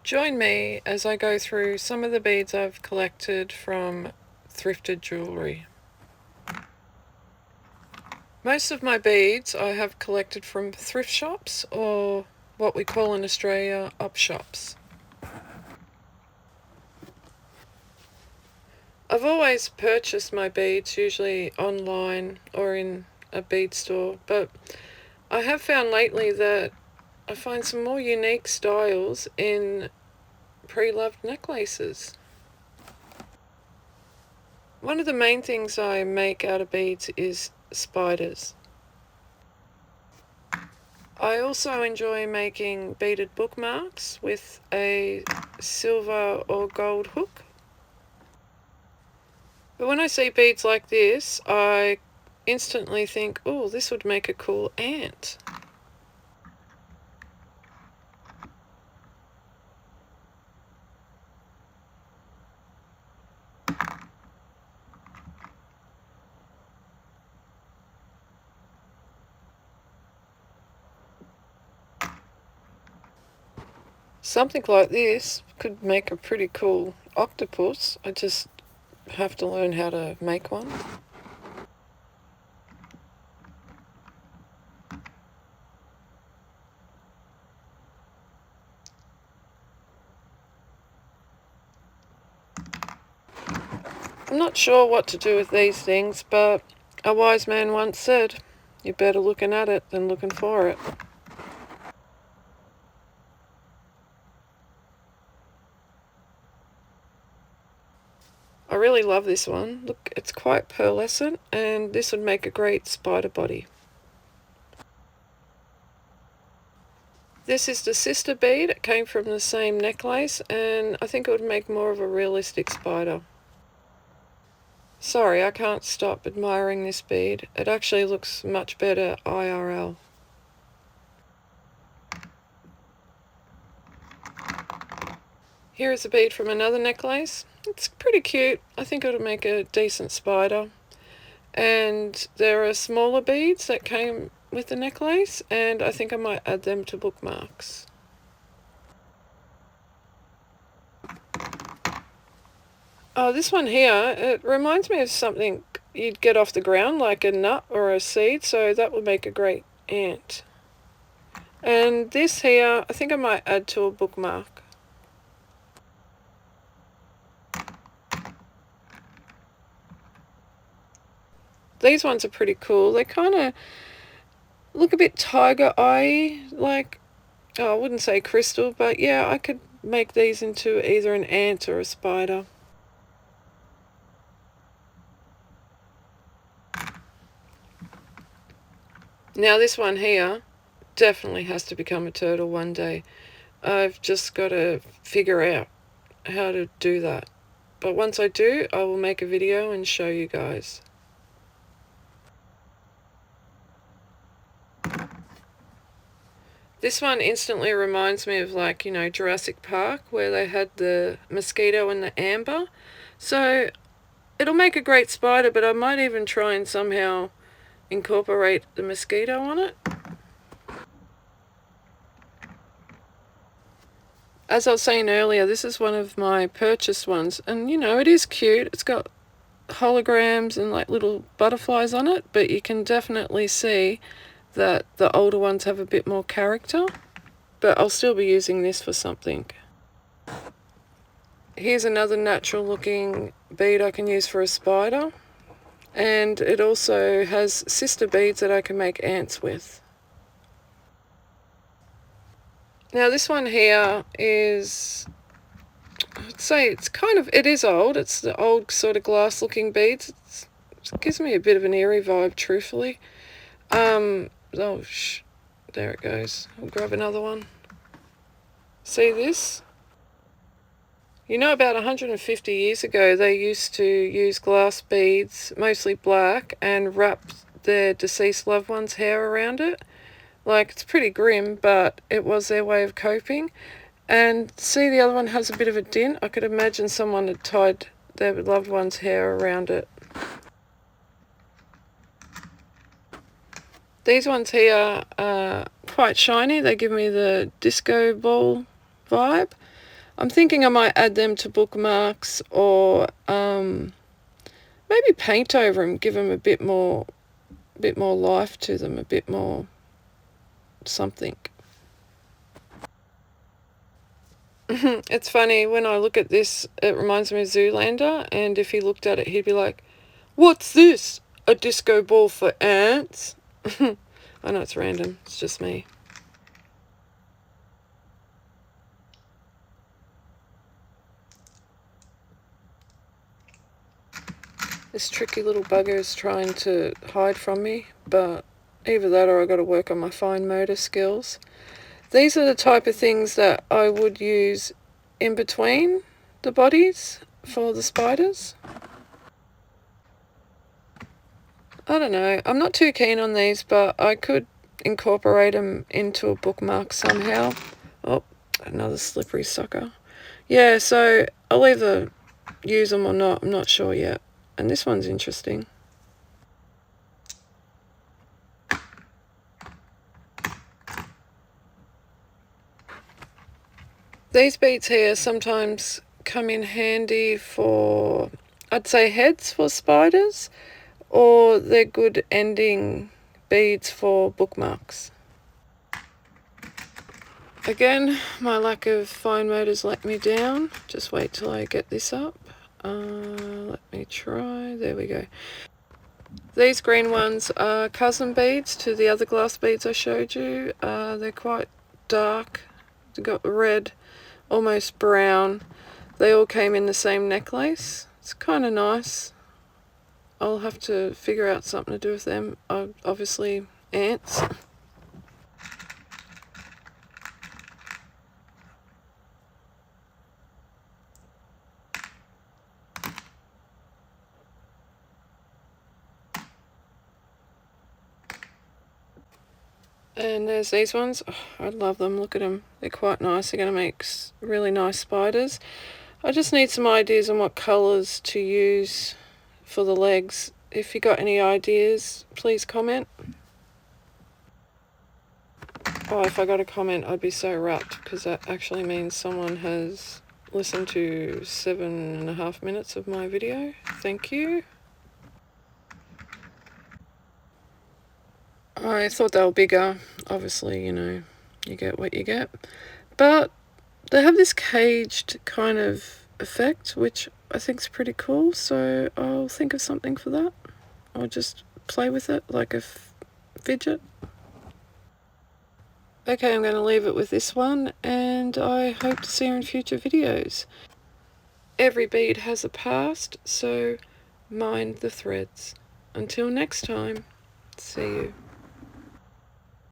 Join me as I go through some of the beads I've collected from Thrifted jewellery. Most of my beads I have collected from thrift shops, or what we call in Australia op shops. I've always purchased my beads usually online or in a bead store, but I have found lately that I find some more unique styles in pre-loved necklaces. One of the main things I make out of beads is spiders. I also enjoy making beaded bookmarks with a silver or gold hook. But when I see beads like this, I instantly think, oh, this would make a cool ant. Something like this could make a pretty cool octopus. I just have to learn how to make one. I'm not sure what to do with these things, but a wise man once said, you're better looking at it than looking for it. I really love this one. Look, it's quite pearlescent, and this would make a great spider body. This is the sister bead. It came from the same necklace, and I think it would make more of a realistic spider. Sorry, I can't stop admiring this bead. It actually looks much better IRL. Here is a bead from another necklace. It's pretty cute. I think it'll make a decent spider. And there are smaller beads that came with the necklace, and I think I might add them to bookmarks. Oh, this one here, it reminds me of something you'd get off the ground, like a nut or a seed, so that would make a great ant. And this here, I think I might add to a bookmark. These ones are pretty cool. They kind of look a bit tiger eye, like, oh, I wouldn't say crystal, but yeah, I could make these into either an ant or a spider. Now this one here definitely has to become a turtle one day. I've just got to figure out how to do that. But once I do, I will make a video and show you guys. This one instantly reminds me of, like, Jurassic Park, where they had the mosquito and the amber. So it'll make a great spider, but I might even try and somehow incorporate the mosquito on it. As I was saying earlier, this is one of my purchased ones, and it is cute. It's got holograms and like little butterflies on it, but you can definitely see that the older ones have a bit more character. But I'll still be using this for something. Here's another natural looking bead I can use for a spider, and it also has sister beads that I can make ants with. Now this one here is, I'd say it is old. It's the old sort of glass looking beads. It gives me a bit of an eerie vibe, truthfully. There it goes. I'll grab another one. See this? About 150 years ago, they used to use glass beads, mostly black, and wrap their deceased loved one's hair around it. Like, it's pretty grim, but it was their way of coping. And see, the other one has a bit of a dint. I could imagine someone had tied their loved one's hair around it. These ones here are quite shiny. They give me the disco ball vibe. I'm thinking I might add them to bookmarks, or maybe paint over them, give them a bit more life to them, a bit more something. It's funny, when I look at this, it reminds me of Zoolander, and if he looked at it, he'd be like, "What's this? A disco ball for ants?" I know it's random, it's just me. This tricky little bugger is trying to hide from me, but either that or I got to work on my fine motor skills. These are the type of things that I would use in between the bodies for the spiders. I don't know, I'm not too keen on these, but I could incorporate them into a bookmark somehow. Oh, another slippery sucker. Yeah, so I'll either use them or not, I'm not sure yet. And this one's interesting. These beads here sometimes come in handy for, I'd say, heads for spiders, or they're good ending beads for bookmarks. Again, my lack of fine motor's let me down. Just wait till I get this up. Let me try. There we go. These green ones are cousin beads to the other glass beads I showed you. They're quite dark. They've got red, almost brown. They all came in the same necklace. It's kind of nice. I'll have to figure out something to do with them. Obviously, ants. And there's these ones. Oh, I love them. Look at them. They're quite nice. They're going to make really nice spiders. I just need some ideas on what colours to use for the legs. If you got any ideas, please comment. Oh, if I got a comment, I'd be so rapt, because that actually means someone has listened to 7.5 minutes of my video. Thank you. I thought they were bigger. Obviously, you get what you get. But they have this caged kind of effect, which I think is pretty cool, so I'll think of something for that. I'll just play with it like a fidget. Okay, I'm going to leave it with this one, and I hope to see you in future videos. Every bead has a past, so mind the threads. Until next time, see you.